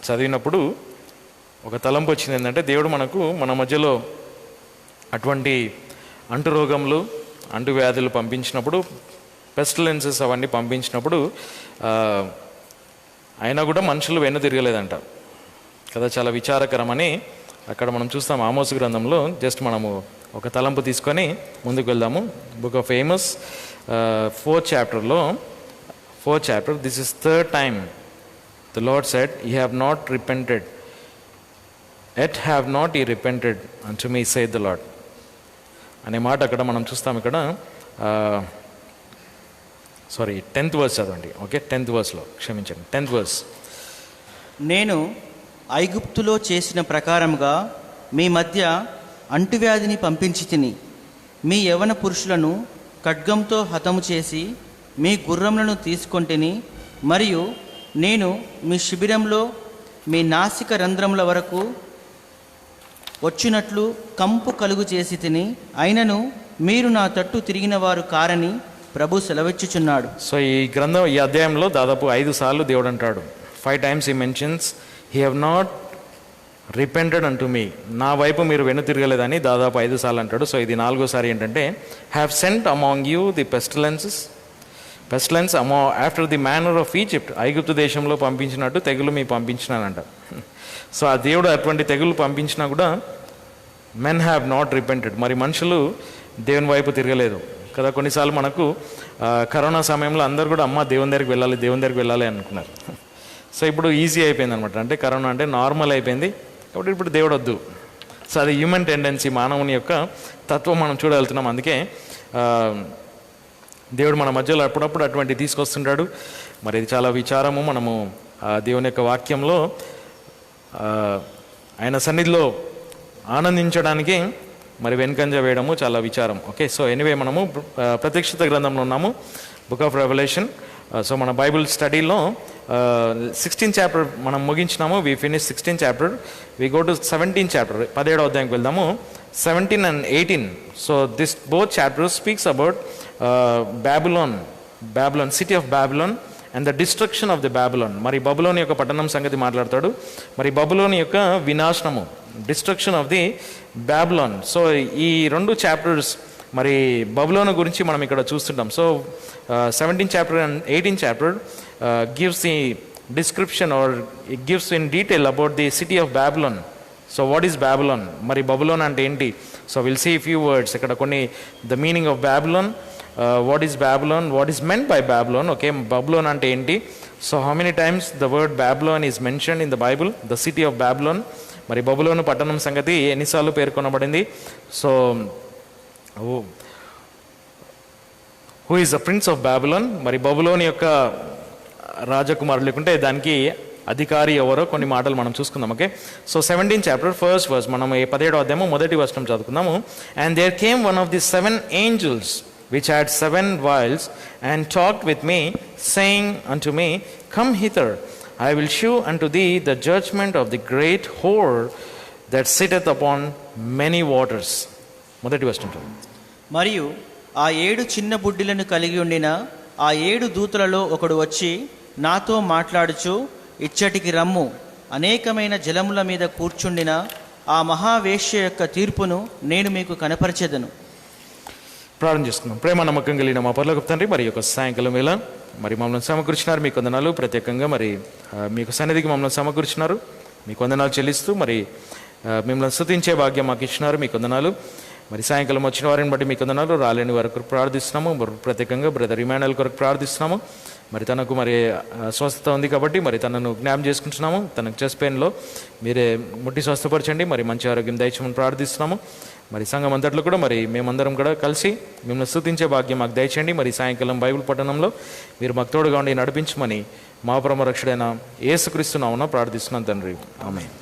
చదివినప్పుడు ఒక తలంపు వచ్చింది. ఏంటంటే దేవుడు మన మధ్యలో అటువంటి అంటు రోగములు, అంటు వ్యాధులు పంపించినప్పుడు, పెస్టిలెన్సెస్ అవన్నీ పంపించినప్పుడు అయినా కూడా మనుషులు వెన్ను తిరగలేదంట కదా. చాలా విచారకరమని అక్కడ మనం చూస్తాం ఆమోసు గ్రంథంలో. జస్ట్ మనము ఒక తలంపు తీసుకొని ముందుకు వెళ్దాము. Book of Amos 4th chapter, this is 3rd time the Lord said, "Ye have not repented, yet have not ye repented unto me, saith the Lord." అనే మాట అక్కడ మనం చూస్తాం. ఇక్కడ 10th verse చదవండి. ఓకే, 10th verseలో క్షమించండి, 10th verse. నేను ఐగుప్తులో చేసిన ప్రకారముగా మీ మధ్య అంటువ్యాధిని పంపించి తిని, మీ యవన పురుషులను ఖడ్గంతో హతము చేసి మీ గుర్రములను తీసుకొంటిని, మరియు నేను మీ శిబిరంలో మీ నాసిక రంధ్రముల వరకు వచ్చినట్లు కంపు కలుగు చేసి తిని, అయినను మీరు నా తట్టు తిరిగిన వారు కారని ప్రభు సెలవిచ్చుచున్నాడు. సో ఈ అధ్యాయంలో దాదాపు 5 సార్లు దేవుడు అంటాడు. 5 times he mentions, "He have not repented unto me." నా వైపు మీరు వెను తిరగలేదని దాదాపు 5 సార్లు అంటాడు. సో ఇది 4వసారి ఏంటంటే, "Have sent among you the pestilence after the manner of Egypt." ఐగుప్తు దేశంలో పంపించినట్టు తెగులు మీ పంపించినానంట. సో ఆ దేవుడు అటువంటి తెగులు పంపించినా కూడా మెన్ హ్యావ్ నాట్ రిపెంటెడ్. మరి మనుషులు దేవుని వైపు తిరగలేదు కదా. కొన్నిసార్లు మనకు కరోనా సమయంలో అందరూ కూడా దేవుని దగ్గరికి వెళ్ళాలి అనుకున్నారు. సో ఇప్పుడు ఈజీ అయిపోయింది అనమాట. అంటే కరోనా అంటే నార్మల్ అయిపోయింది కాబట్టి ఇప్పుడు దేవుడు వద్దు. సో అది హ్యూమన్ టెండెన్సీ, మానవుని యొక్క తత్వం మనం చూడగలుగుతున్నాం. అందుకే దేవుడు మన మధ్యలో అప్పుడప్పుడు అటువంటి తీసుకొస్తుంటాడు. మరి ఇది చాలా విచారము. మనము దేవుని యొక్క వాక్యంలో ఆయన సన్నిధిలో ఆనందించడానికి మరి వెనుకంజ వేయడము చాలా విచారం. ఓకే, సో ఎనీవే మనము ప్రత్యక్షత గ్రంథంలో ఉన్నాము, బుక్ ఆఫ్ రెవల్యూషన్. సో మన బైబిల్ స్టడీలో 16th chapter మనం ముగించినాము. We finish 16th chapter. We go to 17th chapter, 17వ అధ్యాయంకి వెళ్దాము. 17 and 18. So this both chapters speaks about Babylon, city of Babylon and the destruction of the Babylon. మరి బబులోని యొక్క పట్టణం సంగతి మాట్లాడతాడు. మరి బబులోని యొక్క వినాశనము, destruction of the Babylon. So ఈ 2 చాప్టర్స్ మరి బబులోను గురించి మనం ఇక్కడ చూస్తుంటాం. So 17th chapter and 18th chapter gives the description, or it gives in detail about the city of Babylon. So what is Babylon? మరి బబులోన్ అంటే ఏంటి? So will see few words ఇక్కడ కొన్ని. The meaning of Babylon, what is Babylon, what is meant by Babylon. Okay, Babylon అంటే ఏంటి? So how many times the word Babylon is mentioned in the Bible? The city of Babylon. మరి బబులోను పట్టణం సంగతి ఎన్నిసార్లు పేర్కొనబడింది? So who is the prince of Babylon? మరి బబులోని యొక్క రాజకుమారులు లేకుంటే దానికి అధికారి ఎవరో కొన్ని మాటలు మనం చూసుకుందాం. Okay, so 17th chapter 1st verse మనం 17వ అధ్యాయము 1వ వచనం చదువుకుందాము. "And there came one of the 7 angels which had 7 vials, and talked with me, saying unto me, Come hither, I will shew unto thee the judgment of the great whore that sitteth upon many waters." మొదటి వచనం. మరియు ఆ 7 చిన్న బుడ్డిలను కలిగి ఉండిన ఆ 7 దూతలలో ఒకడు వచ్చి నాతో మాట్లాడుచు, ఇచ్చటికి రమ్ము, అనేకమైన జలముల మీద కూర్చుండిన ఆ మహావేశ్య యొక్క తీర్పును నేను మీకు కనపరచెదను. ప్రార్థన చేసుకుందాం. ప్రేమ నమ్మకం కలిగిన మా పరలోకపు తండ్రి, మరి యొక్క సాయంకాలం వేళ మరి మమ్మల్ని సమకూర్చినారు. మీకు వందనాలు. ప్రత్యేకంగా మరి మీకు సన్నిధికి మమ్మల్ని సమకూర్చినారు. మీకు వందనాలు చెల్లిస్తూ మరి మిమ్మల్ని స్తుతించే భాగ్యం మాకు ఇచ్చినారు. మీకు వందనాలు. మరి సాయంకాలం వచ్చిన వారిని బట్టి మీకు వందనాలు. రాలేని వారి కొరకు ప్రార్థిస్తున్నాము. ప్రత్యేకంగా బ్రదర్ ఇమానుయల్ కొరకు ప్రార్థిస్తున్నాము. మరి తనకు మరి స్వస్థత ఉంది కాబట్టి మరి తనను జ్ఞాపం చేసుకుంటున్నాము. తనకు చెస్ట్ పెయిన్లో మీరే ముట్టి స్వస్థపరచండి. మరి మంచి ఆరోగ్యం దయచేయమని ప్రార్థిస్తున్నాము. మరి సంఘం అంతట్లో కూడా మరి మేమందరం కూడా కలిసి మిమ్మల్ని స్తుతించే భాగ్యం మాకు దయచేయండి. మరి సాయంకాలం బైబిల్ పఠనంలో మీరు మాకు తోడుగా ఉండి నడిపించమని మా పరమ రక్షుడైన యేసుక్రీస్తు నామమున ప్రార్థిస్తున్నాను తండ్రి, ఆమేన్.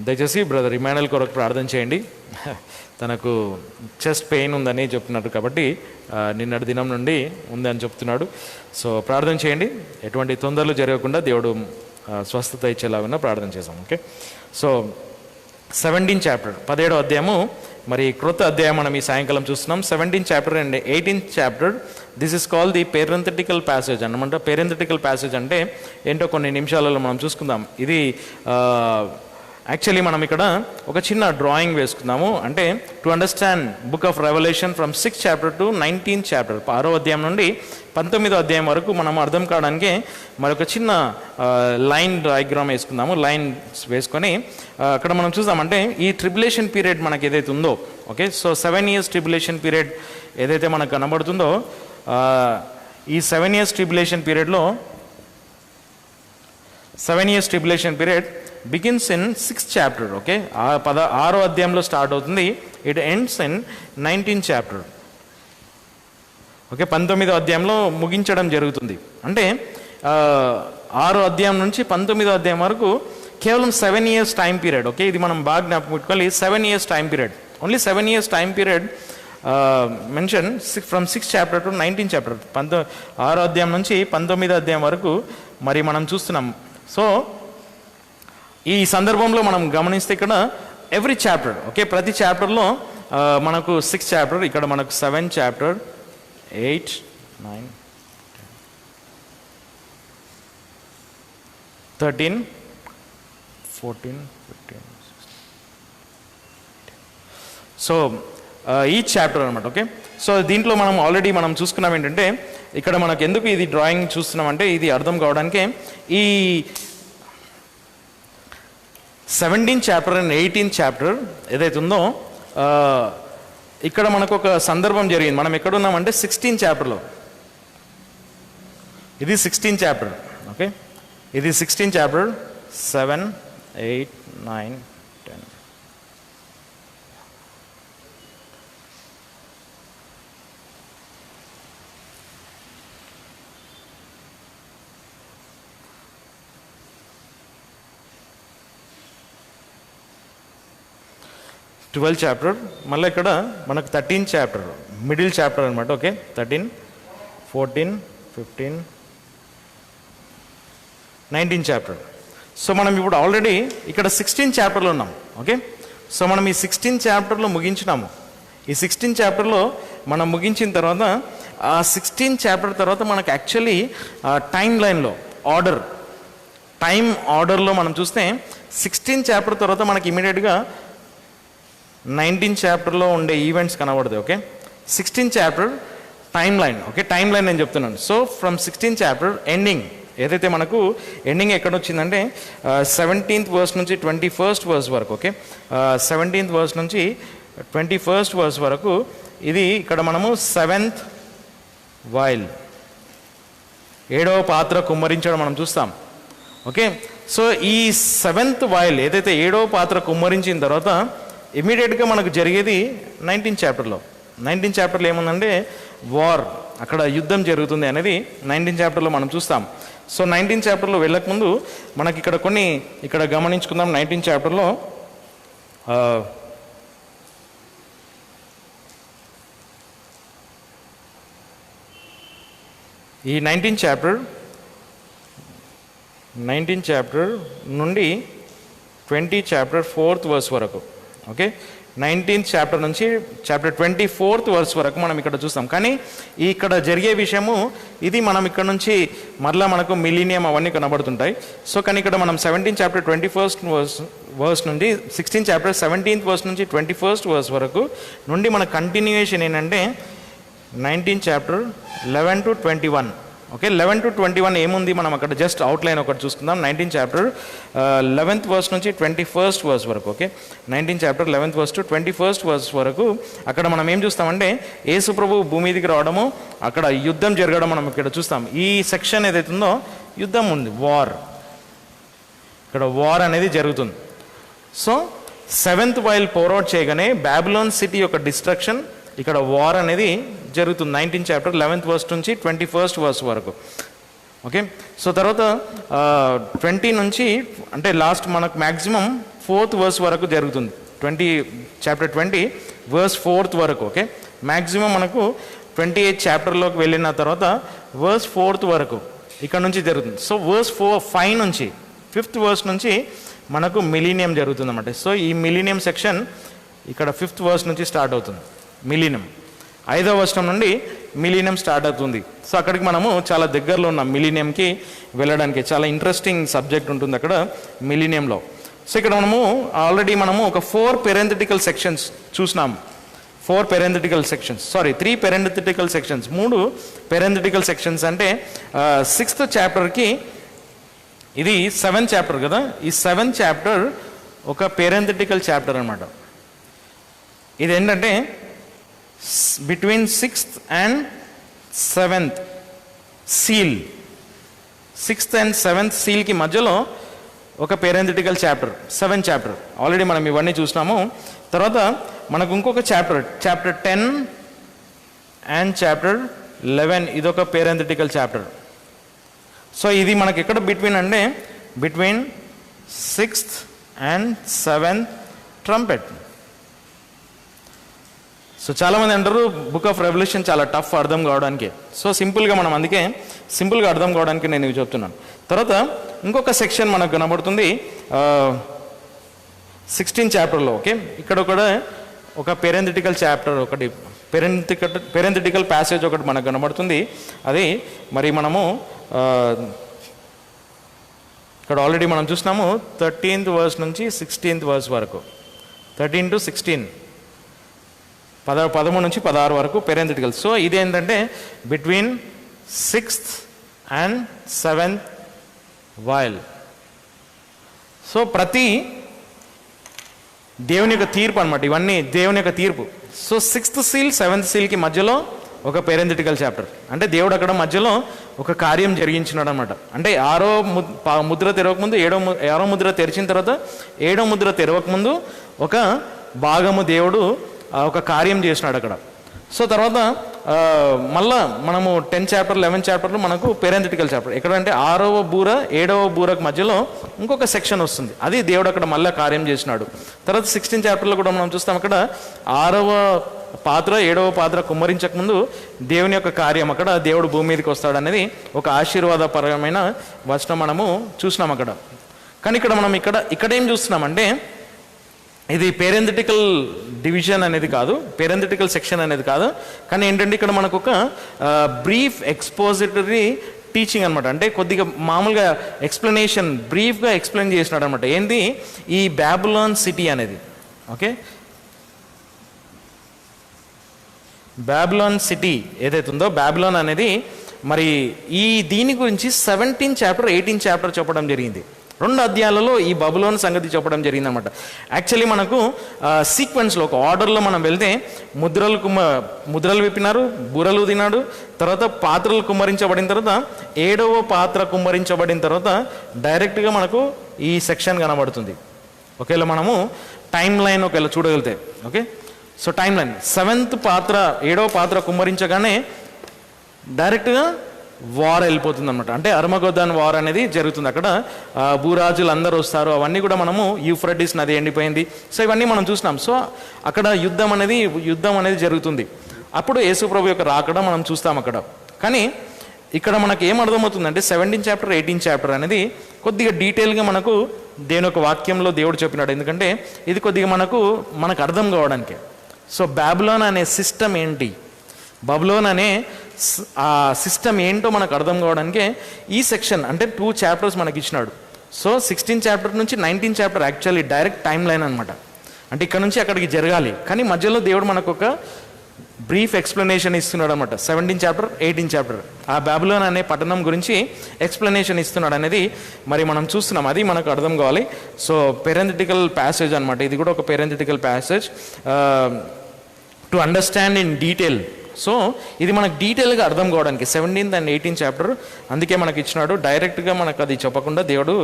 దయచేసి బ్రదర్ ఇమానుయల్ కొరకు ప్రార్థన చేయండి. తనకు చెస్ట్ పెయిన్ ఉందని చెప్తున్నారు కాబట్టి నిన్నటి దినం నుండి ఉందని చెప్తున్నాడు. సో ప్రార్థన చేయండి. ఎటువంటి తొందరలు జరగకుండా దేవుడు స్వస్థత ఇచ్చేలాగా ప్రార్థన చేశాం. ఓకే, సో 17th chapter 17వ అధ్యాయము మరి క్రొత్త అధ్యాయం మనం ఈ సాయంకాలం చూస్తున్నాం. 17th chapter and 18th chapter. This is called the parenthetical passage అన్నమాట. పేరెంథెటికల్ ప్యాసేజ్ అంటే ఏంటో కొన్ని నిమిషాలలో మనం చూసుకుందాం. ఇది యాక్చువల్లీ మనం ఇక్కడ ఒక చిన్న డ్రాయింగ్ వేసుకుందాము. అంటే to understand book of revolution from 6th chapter to 19th chapter, 6వ అధ్యాయం నుండి 19వ అధ్యాయం వరకు మనం అర్థం కావడానికి మరొక చిన్న లైన్ డయాగ్రామ్ వేసుకుందాము. లైన్స్ వేసుకొని అక్కడ మనం చూద్దామంటే ఈ ట్రిబులేషన్ పీరియడ్ మనకి ఏదైతే ఉందో, okay, so 7 years tribulation period ఏదైతే మనకు కనబడుతుందో, ఈ 7 years ట్రిబులేషన్ పీరియడ్లో 7 years tribulation period begins in 6th chapter. Okay, 6వ అధ్యాయంలో స్టార్ట్ అవుతుంది. It ends in 19th chapter. Okay, 19వ అధ్యాయంలో ముగించడం జరుగుతుంది. అంటే 6వ అధ్యాయం నుంచి 19వ అధ్యాయం వరకు కేవలం 7 years టైం పీరియడ్. ఓకే, ఇది మనం బాగా జ్ఞాపకం పెట్టుకోవాలి. 7 years time period, only 7 years time period mention from 6th chapter to 19th chapter. 6వ అధ్యాయం నుంచి 19వ అధ్యాయం వరకు మరి మనం చూస్తున్నాం. సో ఈ సందర్భంలో మనం గమనిస్తే ఇక్కడ ఎవ్రీ చాప్టర్, ఓకే, ప్రతి చాప్టర్లో మనకు 6th చాప్టర్, ఇక్కడ మనకు 7th చాప్టర్, 8, 9, 13, 14, 15, 16. సో ఈ చాప్టర్ అనమాట. ఓకే, సో దీంట్లో మనం ఆల్రెడీ మనం చూసుకున్నాం ఏంటంటే ఇక్కడ మనకు ఎందుకు ఇది డ్రాయింగ్ చూస్తున్నామంటే ఇది అర్థం కావడానికి ఈ 17th chapter and 18th chapter ఏదైతే ఉందో ఇక్కడ మనకు ఒక సందర్భం జరిగింది. మనం ఎక్కడున్నామంటే 16th చాప్టర్లో. ఇది 16th చాప్టర్. ఓకే, ఇది 16th చాప్టర్, 7, 8, 9, 10. ట్వెల్త్ చాప్టర్, మళ్ళీ ఇక్కడ మనకు 13th చాప్టర్, మిడిల్ చాప్టర్ అనమాట. Okay, 13, 14, 15, 19th chapter. సో మనం ఇప్పుడు ఆల్రెడీ ఇక్కడ 16th చాప్టర్లో ఉన్నాం. ఓకే, సో మనం ఈ 16th చాప్టర్లో ముగించినాము. ఈ 16th చాప్టర్లో మనం ముగించిన తర్వాత ఆ 16th చాప్టర్ తర్వాత మనకు యాక్చువల్లీ టైం లైన్లో టైం ఆర్డర్లో మనం చూస్తే 16th చాప్టర్ తర్వాత మనకి ఇమీడియట్గా 19th చాప్టర్లో ఉండే ఈవెంట్స్ కనబడతాయి. Okay, 16th chapter time line. Okay, time line నేను చెప్తున్నాను. So from 16th chapter ending ఏదైతే మనకు ఎండింగ్ ఎక్కడ వచ్చిందంటే 17th వర్స్ నుంచి 21st వర్స్ వరకు. ఓకే, 17th వర్స్ నుంచి 21st వర్స్ వరకు ఇది ఇక్కడ మనము 7th వైల్, 7వ పాత్ర కుమ్మరించడం మనం చూస్తాం. ఓకే, సో ఈ 7th వైల్ ఏదైతే 7వ పాత్ర కుమ్మరించిన తర్వాత ఇమీడియట్గా మనకు జరిగేది 19th చాప్టర్లో. 19th చాప్టర్లో ఏముందంటే వార్, అక్కడ యుద్ధం జరుగుతుంది అనేది 19th చాప్టర్లో మనం చూస్తాం. సో 19th చాప్టర్లో వెళ్ళకముందు మనకి ఇక్కడ కొన్ని ఇక్కడ గమనించుకుందాం. 19th చాప్టర్లో ఈ 19th చాప్టర్ నుండి 20th చాప్టర్ 4th వర్స్ వరకు. ఓకే, 19th చాప్టర్ నుంచి చాప్టర్ 24th వర్స్ వరకు మనం ఇక్కడ చూస్తాం. కానీ ఇక్కడ జరిగే విషయము ఇది మనం ఇక్కడ నుంచి మరలా మనకు మిలీనియం అవన్నీ కనబడుతుంటాయి. సో కానీ ఇక్కడ మనం 17th చాప్టర్ 21st వర్స్ నుండి 16th చాప్టర్ 17th వర్స్ నుంచి 21st వర్స్ వరకు నుండి మన కంటిన్యూయేషన్ ఏంటంటే 19th chapter 11 to 21. Okay, 11 to 21 ఏముంది మనం అక్కడ జస్ట్ అవుట్లైన్ ఒకటి చూసుకుందాం. 19th చాప్టర్ 11th వర్స్ నుంచి 21st వర్స్ వరకు. Okay, 19th chapter 11th verse to 21st verse వరకు అక్కడ మనం ఏం చూస్తామంటే యేసు ప్రభు భూమి మీదకి రావడము, అక్కడ యుద్ధం జరగడం మనం ఇక్కడ చూస్తాం. ఈ సెక్షన్ ఏదైతే ఉందో యుద్ధం ఉంది, వార్, ఇక్కడ వార్ అనేది జరుగుతుంది. సో 7th వైల్ పోర్అవుట్ చేయగానే బాబిలోన్ సిటీ యొక్క డిస్ట్రక్షన్, ఇక్కడ వార్ అనేది జరుగుతుంది. 19th చాప్టర్ 11th వర్స్ నుంచి 21st వర్స్ వరకు. ఓకే, సో తర్వాత 20 నుంచి అంటే లాస్ట్ మనకు మ్యాక్సిమం 4th వర్స్ వరకు జరుగుతుంది. చాప్టర్ 20 వర్స్ 4th వరకు. ఓకే, మ్యాక్సిమం మనకు 28th చాప్టర్లోకి వెళ్ళిన తర్వాత వర్స్ 4th వరకు ఇక్కడ నుంచి జరుగుతుంది. సో వర్స్ 5 నుంచి 5th వర్స్ నుంచి మనకు మిలీనియం జరుగుతుంది అన్నమాట. సో ఈ మిలీనియం సెక్షన్ ఇక్కడ 5th వర్స్ నుంచి స్టార్ట్ అవుతుంది మిలీనియం. 5వ వచనం నుండి మిలీనియం స్టార్ట్ అవుతుంది. సో అక్కడికి మనము చాలా దగ్గరలో ఉన్నాం మిలీనియంకి వెళ్ళడానికి. చాలా ఇంట్రెస్టింగ్ సబ్జెక్ట్ ఉంటుంది అక్కడ మిలీనియంలో. సో ఇక్కడ మనము ఆల్రెడీ ఒక 4 పెరెంథెటికల్ సెక్షన్స్ చూసినాం. 3 పెరెంథెటికల్ సెక్షన్స్ 3 పెరెంథెటికల్ సెక్షన్స్ అంటే 6th చాప్టర్కి ఇది 7th చాప్టర్ కదా. ఈ 7th చాప్టర్ ఒక పెరెంథెటికల్ చాప్టర్ అనమాట. ఇది ఏంటంటే between 6th and 7th seal, 6th and 7th సీల్కి మధ్యలో ఒక పెరెంథెటికల్ చాప్టర్ 7th చాప్టర్. ఆల్రెడీ మనం ఇవన్నీ చూసినాము. తర్వాత మనకు ఇంకొక చాప్టర్ 10 and చాప్టర్ 11 ఇదొక పెరెంథెటికల్ చాప్టర్. సో ఇది మనకి ఎక్కడ బిట్వీన్ అంటే between 6th and 7th trumpet. So చాలామంది అంటారు బుక్ ఆఫ్ రెవల్యూషన్ చాలా టఫ్ అర్థం కావడానికి. సో సింపుల్గా మనం అందుకే సింపుల్గా అర్థం కావడానికి నేను ఇవి చెప్తున్నాను. తర్వాత ఇంకొక సెక్షన్ మనకు కనబడుతుంది 16th చాప్టర్లో. ఓకే, ఇక్కడ ఒక పెరెంథెటికల్ చాప్టర్ ఒకటి పెరెంథెటికల్ ప్యాసేజ్ ఒకటి మనకు కనబడుతుంది. అది మరి మనము ఇక్కడ ఆల్రెడీ మనం చూసినాము 13th వర్స్ నుంచి 16th వర్స్ వరకు, 13 to 16, 13 నుంచి 16 వరకు పెరెంథెటికల్. సో ఇదేంటంటే between 6th and 7th while. So ప్రతి దేవుని యొక్క తీర్పు అనమాట, ఇవన్నీ దేవుని యొక్క తీర్పు. సో 6th సీల్ 7th సీల్కి మధ్యలో ఒక పెరెంథెటికల్ చాప్టర్. అంటే దేవుడు అక్కడ మధ్యలో ఒక కార్యం జరిగించినాడు అనమాట. అంటే 6వ ముద్ర తెరవకముందు 6వ ముద్ర తెరిచిన తర్వాత 7వ ముద్ర తెరవకముందు ఒక భాగము దేవుడు ఒక కార్యం చేసినాడు అక్కడ. సో తర్వాత మళ్ళా మనము 10th చాప్టర్ 11th చాప్టర్లో మనకు పెరెంథెటికల్ చాప్టర్. ఎక్కడంటే 6వ బూర 7వ బూరకు మధ్యలో ఇంకొక సెక్షన్ వస్తుంది. అది దేవుడు అక్కడ మళ్ళీ కార్యం చేసినాడు. తర్వాత 16th చాప్టర్లో కూడా మనం చూస్తాం అక్కడ 6వ పాత్ర 7వ పాత్ర కుమ్మరించకముందు దేవుని యొక్క కార్యం, అక్కడ దేవుడు భూమి మీదకి వస్తాడు అనేది ఒక ఆశీర్వాదపరమైన వచనం మనము చూసినాం అక్కడ. కానీ ఇక్కడ మనం ఇక్కడ ఏం చూస్తున్నామంటే ఇది పెరెంథెటికల్ డివిజన్ అనేది కాదు, పెరెంథెటికల్ సెక్షన్ అనేది కాదు. కానీ ఏంటంటే ఇక్కడ మనకు ఒక బ్రీఫ్ ఎక్స్పోజిటరీ టీచింగ్ అనమాట. అంటే కొద్దిగా మామూలుగా ఎక్స్ప్లెనేషన్ బ్రీఫ్గా ఎక్స్ప్లెయిన్ చేసినాడు అనమాట. ఏంది ఈ బాబిలోన్ సిటీ అనేది. ఓకే, బాబిలోన్ సిటీ ఏదైతే ఉందో, బాబిలోన్ అనేది మరి దీని గురించి 17th చాప్టర్ 18th చాప్టర్ చెప్పడం జరిగింది. 2 అధ్యాయాలలో ఈ బబులోన్ సంగతి చెప్పడం జరిగింది అనమాట. యాక్చువల్లీ మనకు సీక్వెన్స్లో ఒక ఆర్డర్లో మనం వెళ్తే ముద్రలు విప్పినారు, బూరలు తినాడు, తర్వాత పాత్రలు కుమ్మరించబడిన తర్వాత 7వ పాత్ర కుమ్మరించబడిన తర్వాత డైరెక్ట్గా మనకు ఈ సెక్షన్ కనబడుతుంది. ఒకవేళ మనము టైం లైన్ ఒకవేళ చూడగలితే, okay, so time line 7th పాత్ర 7వ పాత్ర కుమ్మరించగానే డైరెక్ట్గా వార్ వెళ్ళిపోతుంది అనమాట. అంటే అర్మగొద్దాన్ వార్ అనేది జరుగుతుంది. అక్కడ భూరాజులు అందరూ వస్తారు. అవన్నీ కూడా మనము యూఫ్రటీస్ నది ఎండిపోయింది. సో ఇవన్నీ మనం చూసినాం. సో అక్కడ యుద్ధం అనేది జరుగుతుంది. అప్పుడు యేసు ప్రభు యొక్క రాకడ మనం చూస్తాం అక్కడ. కానీ ఇక్కడ మనకు ఏం అర్థమవుతుందంటే 17th చాప్టర్ 18th చాప్టర్ అనేది కొద్దిగా డీటెయిల్గా మనకు దేవుని యొక్క వాక్యంలో దేవుడు చెప్పినాడు. ఎందుకంటే ఇది కొద్దిగా మనకు అర్థం కావడానికి. సో బాబిలోన్ అనే సిస్టమ్ ఏంటి, బబులోన్ అనే ఆ సిస్టమ్ ఏంటో మనకు అర్థం కావడానికే ఈ సెక్షన్ అంటే 2 చాప్టర్స్ మనకి ఇచ్చినాడు. సో 16th చాప్టర్ నుంచి 19th chapter actually direct time line అనమాట. అంటే ఇక్కడ నుంచి అక్కడికి జరగాలి. కానీ మధ్యలో దేవుడు మనకు ఒక బ్రీఫ్ ఎక్స్ప్లెనేషన్ ఇస్తున్నాడు అనమాట. 17th చాప్టర్ 18th చాప్టర్ ఆ బాబిలోన్ అనే పట్టణం గురించి ఎక్స్ప్లెనేషన్ ఇస్తున్నాడు అనేది మరి మనం చూస్తున్నాం. అది మనకు అర్థం కావాలి. సో పెరెంథెటికల్ ప్యాసేజ్ అనమాట. ఇది కూడా ఒక parenthetical passage to understand in detail. So ఇది మనకు డీటెయిల్గా అర్థం కావడానికి 17th and 18th చాప్టర్ అందుకే మనకి ఇచ్చినాడు. డైరెక్ట్గా మనకు అది చెప్పకుండా దేవుడు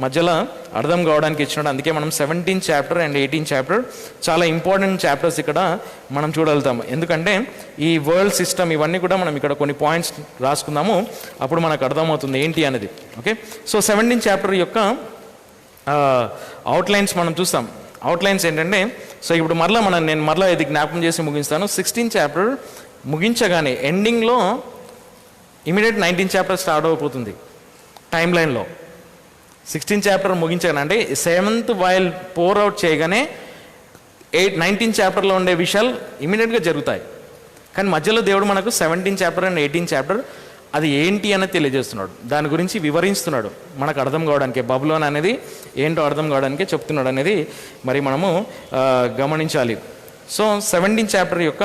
మధ్యలో అర్థం కావడానికి ఇచ్చినాడు. అందుకే మనం 17th chapter and 18th chapter చాలా ఇంపార్టెంట్ చాప్టర్స్ ఇక్కడ మనం చూడగలుగుతాము. ఎందుకంటే ఈ వరల్డ్ సిస్టమ్ ఇవన్నీ కూడా మనం ఇక్కడ కొన్ని పాయింట్స్ రాసుకుందాము, అప్పుడు మనకు అర్థమవుతుంది ఏంటి అనేది. ఓకే, సో 17th చాప్టర్ యొక్క అవుట్లైన్స్ మనం చూస్తాం. అవుట్లైన్స్ ఏంటంటే, సో ఇప్పుడు నేను మరలా ఇది జ్ఞాపకం చేసి ముగిస్తాను. 16th చాప్టర్ ముగించగానే ఎండింగ్లో ఇమీడియట్ 19th చాప్టర్ స్టార్ట్ అయిపోతుంది టైం లైన్లో. 16th చాప్టర్ ముగించగానే అంటే 7th వైల్ పోర్ అవుట్ చేయగానే 19th చాప్టర్లో ఉండే విషయాలు ఇమీడియట్గా జరుగుతాయి. కానీ మధ్యలో దేవుడు మనకు 17th chapter and 18th chapter అది ఏంటి అని తెలియజేస్తున్నాడు, దాని గురించి వివరిస్తున్నాడు మనకు అర్థం కావడానికి. బబులోన్ అనేది ఏంటో అర్థం కావడానికి చెప్తున్నాడు అనేది మరి మనము గమనించాలి. సో 17th చాప్టర్ యొక్క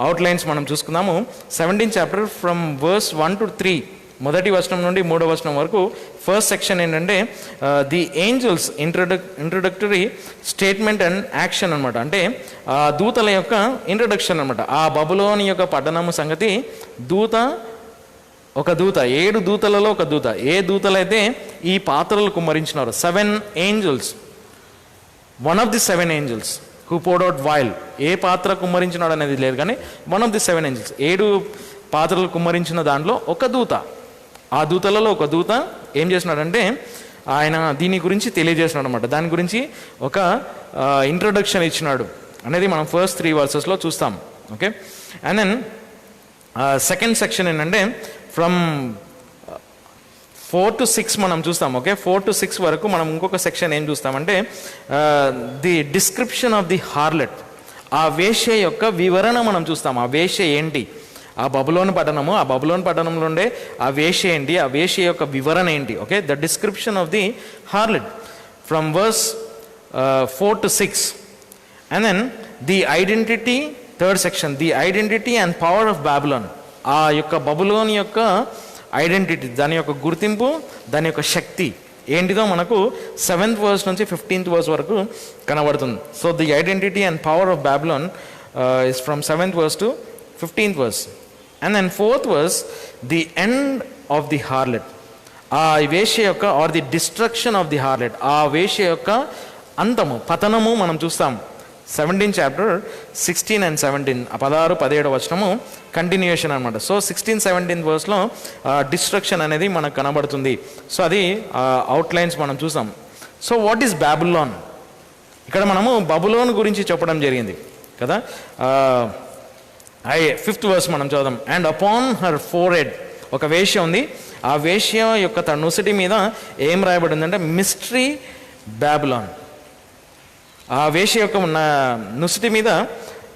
అవుట్లైన్స్ మనం చూసుకుందాము. 17th chapter from verse 1 to 3, మొదటి వచనం నుండి 3వ వచనం వరకు ఫస్ట్ సెక్షన్ ఏంటంటే the angels introductory statement and action అనమాట. అంటే దూతల యొక్క ఇంట్రడక్షన్ అనమాట. ఆ బబులోని యొక్క పట్టణము సంగతి, ఒక దూత 7 దూతలలో ఒక దూత, ఏ దూతలైతే ఈ పాత్రలు కుమ్మరించినారు, 7 angels, one of the 7 angels who poured out vial. ఏ పాత్ర కుమ్మరించినాడు అనేది లేదు, కానీ వన్ ఆఫ్ ది 7 ఏంజల్స్, 7 పాత్రలు కుమ్మరించిన దాంట్లో ఒక దూత. ఆ దూతలలో ఒక దూత ఏం చేసినాడంటే ఆయన దీని గురించి తెలియజేసినాడు అనమాట. దాని గురించి ఒక ఇంట్రొడక్షన్ ఇచ్చినాడు అనేది మనం ఫస్ట్ 3 వర్సెస్లో చూస్తాం. Okay, and then second section ఏంటంటే ఫ్రమ్ 4 to 6 మనం చూస్తాం. ఓకే, 4 to 6 వరకు మనం ఇంకొక సెక్షన్ ఏం చూస్తామంటే the description of the harlot, ఆ వేశ్య యొక్క వివరణ మనం చూస్తాం. ఆ వేశ్య ఏంటి, ఆ బబులోను పట్టణము, ఆ బబులోను పట్టణంలో ఉండే ఆ వేశ్య ఏంటి, ఆ వేశ్య యొక్క వివరణ ఏంటి. Okay, the description of the harlot from verse 4 to 6. And then the identity, third section, the identity and power of Babylon. ఆ యొక్క బబులోని యొక్క ఐడెంటిటీ, దాని యొక్క గుర్తింపు, దాని యొక్క శక్తి ఏంటిదో మనకు 7th వర్స్ నుంచి 15th వర్స్ వరకు కనబడుతుంది. So the identity and power of Babylon is from 7th verse to 15th verse. And then 4th verse, the end of the harlot, ఆ వేశ్య యొక్క or the destruction of the harlot, ఆ వేశ్య యొక్క అంతము, పతనము మనం చూస్తాం. 17th చాప్టర్ 16 and 17, 16, 17 వచనము కంటిన్యూషన్ అనమాట. సో 16, 17 వర్స్లో డిస్ట్రక్షన్ అనేది మనకు కనబడుతుంది. సో అది అవుట్లైన్స్ మనం చూసాం. So what is బాబులోన్? ఇక్కడ మనము బబులోన్ గురించి చెప్పడం జరిగింది కదా. 5th వర్స్ మనం చదుదాం. అండ్ అపాన్ హర్ ఫోర్హెడ్, ఒక వేశ్య ఉంది, ఆ వేశ్య యొక్క తన నుసిటి మీద ఏం రాయబడిందంటే మిస్టరీ బాబులోన్. ఆ వేశ్య యొక్క నుసిటి మీద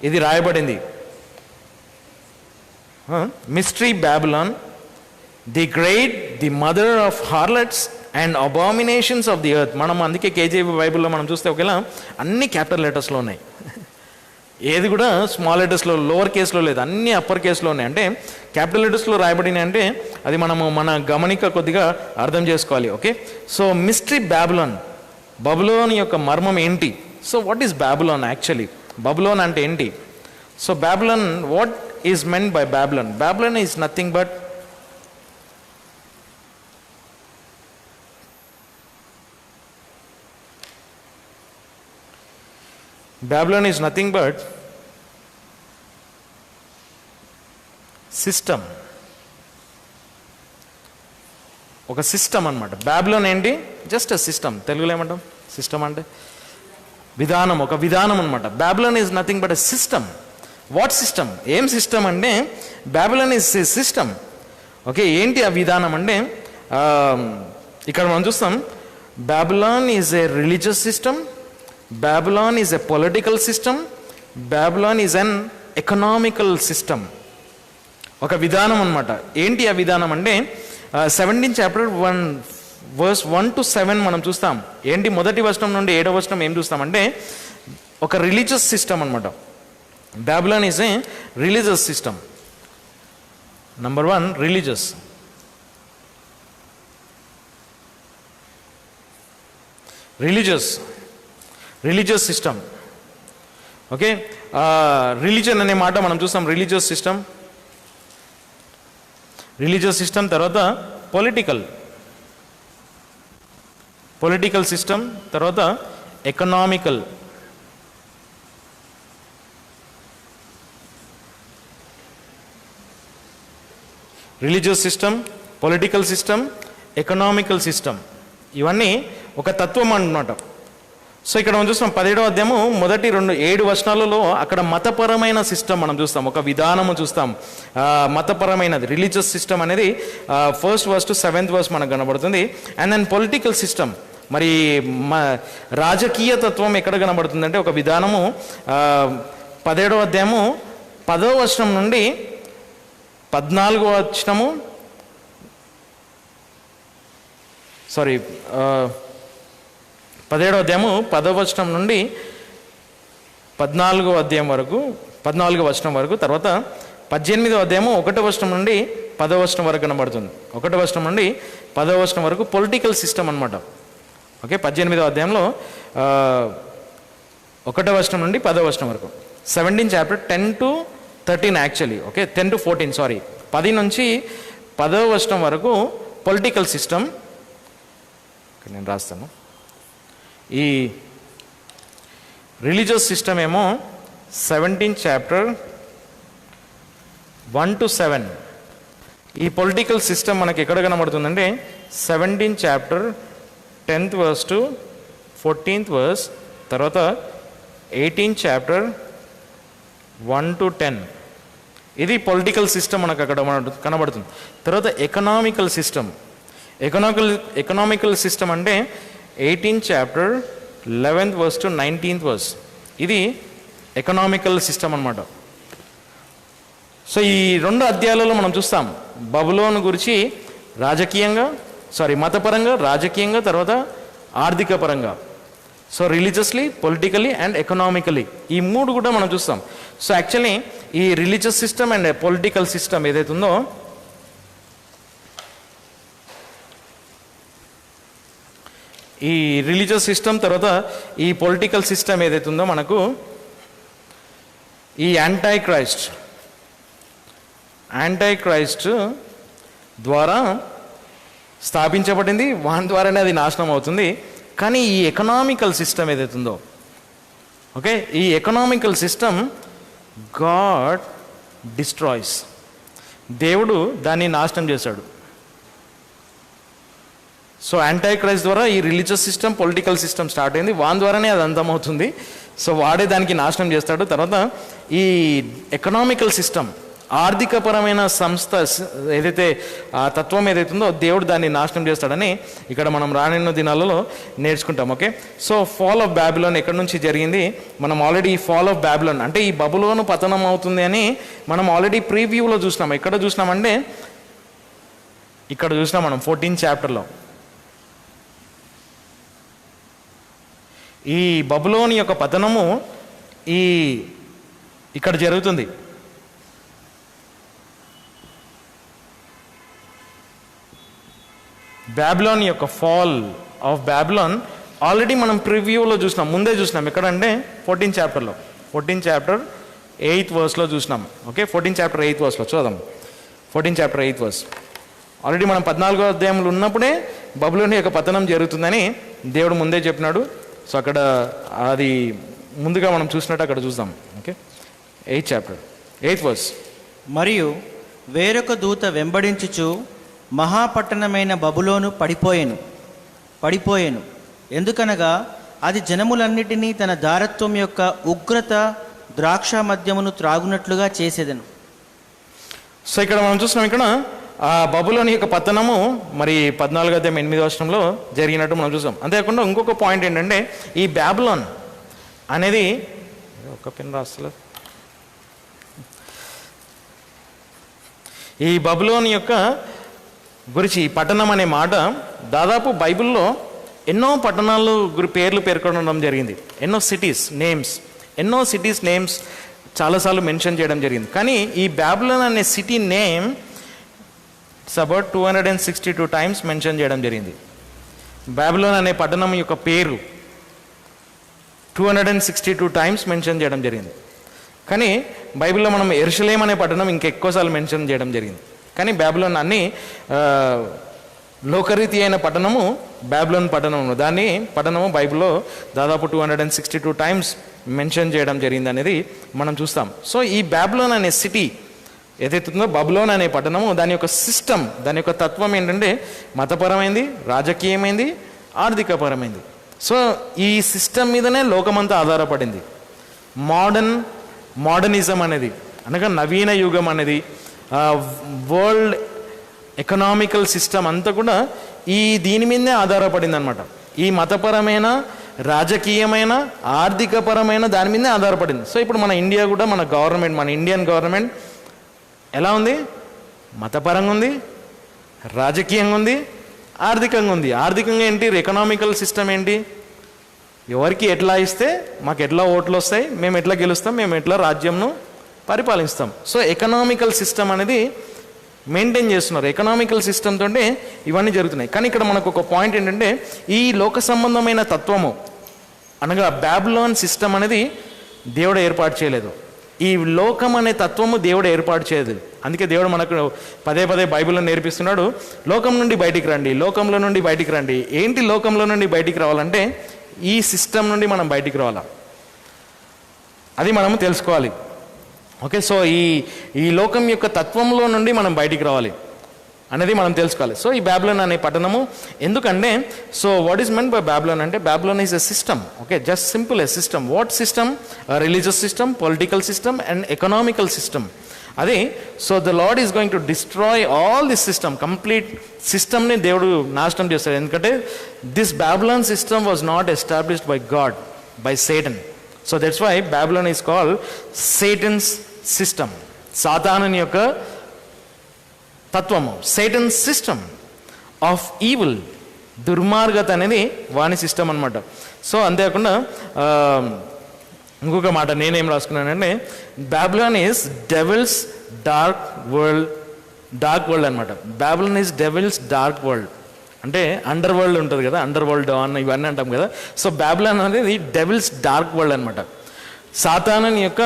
ఇది రాయబడింది, mystery Babylon, the great, the mother of harlots and abominations of the earth. మనం అందుకే కేజీబీ బైబిల్లో మనం చూస్తే ఒకవేళ అన్ని క్యాపిటల్ లెటర్స్లో ఉన్నాయి, ఏది కూడా స్మాల్ లెటర్స్లో, లోవర్ కేసులో లేదు, అన్ని అప్పర్ కేసులో ఉన్నాయి. అంటే క్యాపిటల్ లెటర్స్లో రాయబడినాయి అంటే అది మనము మన గమనిక కొద్దిగా అర్థం చేసుకోవాలి. ఓకే, సో మిస్టరీ బాబులోన్, బబులోన్ యొక్క మర్మం ఏంటి? So what is బాబులోన్ actually? Babylon అంటే ఏంటి? So బాబులోన్, what is meant by బాబులోన్? బాబులోన్ is nothing but Babylon is nothing but system, ఒక సిస్టమ్ అనమాట. బాబిలోన్ ఏంటి? Just a system. తెలుగులో ఏమంటాం? సిస్టమ్ అంటే విధానం, ఒక విధానం అనమాట. Babylon is nothing but a system. What system? ఏం సిస్టమ్ అంటే బాబిలోన్ ఈజ్ సిస్టమ్. ఓకే, ఏంటి ఆ విధానం అంటే ఇక్కడ మనం చూస్తాం, Babylon is a religious system, Babylon is a political system, Babylon is an economical system. ఒక విధానం అనమాట. ఏంటి ఆ విధానం అంటే 17th చాప్టర్ 1 verse 1 to 7 మనం చూస్తాం. ఏంటి? మొదటి వచనం నుండి 7వ వచనం ఏం చూస్తామంటే ఒక రిలీజియస్ సిస్టమ్ అనమాట. Babylon is a religious system. Number 1, religious system. Okay, religion అనే మాట మనం చూస్తాం. రిలీజియస్ సిస్టమ్ తర్వాత పొలిటికల్ సిస్టమ్, తర్వాత economical. Religious system, political system, economical system, ఇవన్నీ ఒక తత్వం అన్నమాట. సో ఇక్కడ మనం చూస్తాం 17వ అధ్యాయము మొదటి 7 వచనాలలో అక్కడ మతపరమైన సిస్టమ్ మనం చూస్తాం, ఒక విధానము చూస్తాం. మతపరమైనది రిలీజియస్ సిస్టమ్ అనేది 1st verse to 7th verse మనకు కనబడుతుంది. అండ్ దెన్ పొలిటికల్ సిస్టమ్, మరి రాజకీయ తత్వం ఎక్కడ కనబడుతుందంటే ఒక విధానము 17వ అధ్యాయము 10వ వచనం నుండి 14వ వచనము 17వ అధ్యాయము 10వ వచనం నుండి 14వ అధ్యాయం వరకు 14వ వచనం వరకు, తర్వాత 18వ అధ్యాయము 1వ వచనం నుండి 10వ వచనం వరకు కనబడుతుంది. 1వ వచనం నుండి 10వ వచనం వరకు పొలిటికల్ సిస్టమ్ అనమాట. ఓకే, 18వ అధ్యాయంలో 1వ వచనం నుండి 10వ వచనం వరకు. 17 chapter 10 to 13 actually. Okay, 10 to 14 10 నుంచి 10వ వచనం వరకు పొలిటికల్ సిస్టమ్. నేను రాస్తాను. ఈ రిలీజియస్ సిస్టమ్ ఏమో 17 చాప్టర్ 1 to 7. ఈ పొలిటికల్ సిస్టమ్ మనకి ఎక్కడ కనబడుతుందంటే 17 chapter 10th verse to 14th verse, తర్వాత 18 చాప్టర్ 1 to 10. ఇది పొలిటికల్ సిస్టమ్ మనకు అక్కడ కనబడుతుంది. తర్వాత ఎకనామికల్ సిస్టమ్. ఎకనామికల్ సిస్టమ్ అంటే 18 chapter 11th verse to 19th verse. ఇది ఎకనామికల్ సిస్టమ్ అన్నమాట. సో ఈ 2 అధ్యాయాలలో మనం చూస్తాం బబులోను గురించి మతపరంగా, రాజకీయంగా, తర్వాత ఆర్థిక పరంగా. So religiously, politically and economically, ఈ 3 కూడా మనం చూస్తాం. సో యాక్చువల్లీ ఈ religious system and political system ఏదైతే ఉందో, ఈ రిలీజియస్ సిస్టమ్ తర్వాత ఈ పొలిటికల్ సిస్టమ్ ఏదైతే ఉందో మనకు ఈ యాంటై క్రైస్ట్ ద్వారా స్థాపించబడింది, వాని ద్వారానే అది నాశనం అవుతుంది. కానీ ఈ ఎకనామికల్ సిస్టమ్ ఏదైతుందో, ఓకే, ఈ ఎకనామికల్ సిస్టమ్ గాడ్ డిస్ట్రాయ్స్, దేవుడు దాన్ని నాశనం చేశాడు. సో యాంటై క్రైస్ట్ ద్వారా ఈ religious system, political system start అయింది, వాని ద్వారానే అది అంతమవుతుంది. సో వాడే దానికి నాశనం చేస్తాడు. తర్వాత ఈ ఎకనామికల్ సిస్టమ్, ఆర్థికపరమైన సంస్థ ఏదైతే ఆ తత్వం ఏదైతుందో దేవుడు దాన్ని నాశనం చేస్తాడని ఇక్కడ మనం రానున్న దినాలలో నేర్చుకుంటాం. Okay, so fall of Babylon ఎక్కడి నుంచి జరిగింది? మనం ఆల్రెడీ ఈ ఫాల్ ఆఫ్ బ్యాబిలోన్ అంటే ఈ బబులోను పతనం అవుతుంది అని మనం ఆల్రెడీ ప్రీవ్యూలో చూసినాం. ఎక్కడ చూసినామంటే ఇక్కడ చూసినాం మనం 14th చాప్టర్లో. ఈ బబులోని యొక్క పతనము ఇక్కడ జరుగుతుంది. బ్యాబిలోన్ యొక్క ఫాల్ ఆఫ్ బ్యాబిలోన్ ఆల్రెడీ మనం ప్రివ్యూలో చూసినాం, ముందే చూసినాం. ఎక్కడంటే 14th చాప్టర్లో, 14th చాప్టర్ 8th verse చూసినాం. Okay, 14th chapter 8th verse చూద్దాం. 14th chapter 8th verse already మనం 14వ అధ్యాయంలో ఉన్నప్పుడే బబులోని యొక్క పతనం జరుగుతుందని దేవుడు ముందే చెప్పినాడు. సో అక్కడ అది ముందుగా మనం చూసినట్టు అక్కడ చూద్దాం. Okay, 8th chapter 8th verse. మరియు వేరొక దూత వెంబడించుచు మహాపట్టణమైన బబులోను పడిపోయెను. ఎందుకనగా అది జనములన్నిటినీ తన దారత్వం యొక్క ఉగ్రత ద్రాక్ష మద్యమును త్రాగునట్లుగా చేసేదను. సో ఇక్కడ మనం చూస్తున్నాం, ఇక్కడ ఆ బబులోని యొక్క పతనము మరి 14వ అధ్యాయం 8వ వచనంలో జరిగినట్టు మనం చూసాం. అంతేకాకుండా ఇంకొక పాయింట్ ఏంటంటే ఈ బ్యాబిలోన్ అనేది ఒక పెన్ రాస్తలేదు. ఈ బబులోని యొక్క గురించి పట్టణం అనే మాట దాదాపు బైబిల్లో ఎన్నో పట్టణాలు పేర్లు పేర్కొనడం జరిగింది. ఎన్నో సిటీస్ నేమ్స్ చాలాసార్లు మెన్షన్ చేయడం జరిగింది. కానీ ఈ బ్యాబిలోన్ అనే city name about 262 times mention చేయడం జరిగింది. బ్యాబిలోన్ అనే పట్టణం యొక్క పేరు 262 times మెన్షన్ చేయడం జరిగింది. కానీ బైబిల్లో మనం యెరూషలేం అనే పట్టణం ఇంకెక్కువసార్లు మెన్షన్ చేయడం జరిగింది. కానీ బ్యాబిలోన్ అన్ని లోకరీతి అయిన పట్టణము బ్యాబిలోన్ పట్టణము, దాన్ని పట్టణము బైబిల్లో దాదాపు 262 times మెన్షన్ చేయడం జరిగింది అనేది మనం చూస్తాం. సో ఈ బ్యాబిలోన్ అనే సిటీ ఏదైతుందో, బబులోన్ అనే పట్టణము, దాని యొక్క సిస్టమ్, దాని యొక్క తత్వం ఏంటంటే మతపరమైంది, రాజకీయమైంది, ఆర్థికపరమైంది. సో ఈ సిస్టమ్ మీదనే లోకమంతా ఆధారపడింది. మోడర్నిజం అనేది అనగా నవీన యుగం అనేది, వరల్డ్ ఎకనామికల్ సిస్టమ్ అంతా కూడా దీని మీదనే ఆధారపడింది అనమాట. ఈ మతపరమైన, రాజకీయమైన, ఆర్థికపరమైన దాని మీదే ఆధారపడింది. సో ఇప్పుడు మన ఇండియా కూడా, మన గవర్నమెంట్, మన ఇండియన్ గవర్నమెంట్ ఎలా ఉంది? మతపరంగా ఉంది, రాజకీయంగా ఉంది, ఆర్థికంగా ఉంది. ఆర్థికంగా ఏంటి? ఎకనామికల్ సిస్టమ్ ఏంటి? ఎవరికి ఎట్లా ఇస్తే మాకు ఎట్లా ఓట్లు వస్తాయి, మేము ఎట్లా గెలుస్తాం, మేము ఎట్లా రాజ్యంను పరిపాలిస్తాం. సో ఎకనామికల్ సిస్టమ్ అనేది మెయింటైన్ చేస్తున్నారు. ఎకనామికల్ సిస్టమ్ తోటే ఇవన్నీ జరుగుతున్నాయి. కానీ ఇక్కడ మనకు ఒక పాయింట్ ఏంటంటే, ఈ లోక సంబంధమైన తత్వము అనగా బాబిలోన్ సిస్టమ్ అనేది దేవుడు ఏర్పాటు చేయలేదు. ఈ లోకం అనే తత్వము దేవుడు ఏర్పాటు చేయలేదు. అందుకే దేవుడు మనకు పదే పదే బైబిల్లో నేర్పిస్తున్నాడు, లోకం నుండి బయటికి రండి, లోకంలో నుండి బయటికి రండి. ఏంటి లోకంలో నుండి బయటికి రావాలంటే, ఈ సిస్టమ్ నుండి మనం బయటికి రావాలా, అది మనము తెలుసుకోవాలి. ఓకే, సో ఈ లోకం యొక్క తత్వంలో నుండి మనం బయటికి రావాలి అనేది మనం తెలుసుకోవాలి. సో ఈ బాబిలోన్ అనే పట్టణము ఎందుకంటే, so what is meant by Babylon అంటే, Babylon is a system. Okay, just simple a system. What system? Religious system, political system and economical system. అది so the Lord is going to destroy all this system. Complete సిస్టమ్ని దేవుడు నాశనం చేస్తాడు. ఎందుకంటే this Babylon system was not established by God, by Satan. So that's why Babylon is called Satan's system. సాతానుని యొక్క తత్వము, Satan system of evil, దుర్మార్గత అనేది వాని సిస్టమ్ అనమాట. సో అంతేకాకుండా ఇంకొక మాట నేనేం రాసుకున్నానంటే, Babylon is devil's dark world అనమాట. Babylon is devil's dark world అంటే అండర్ వరల్డ్ ఉంటుంది కదా, అండర్ వరల్డ్ అన్న ఇవన్నీ అంటాం కదా. సో బాబిలోన్ అనేది డెవిల్స్ డార్క్ వరల్డ్ అనమాట. సాతానుని యొక్క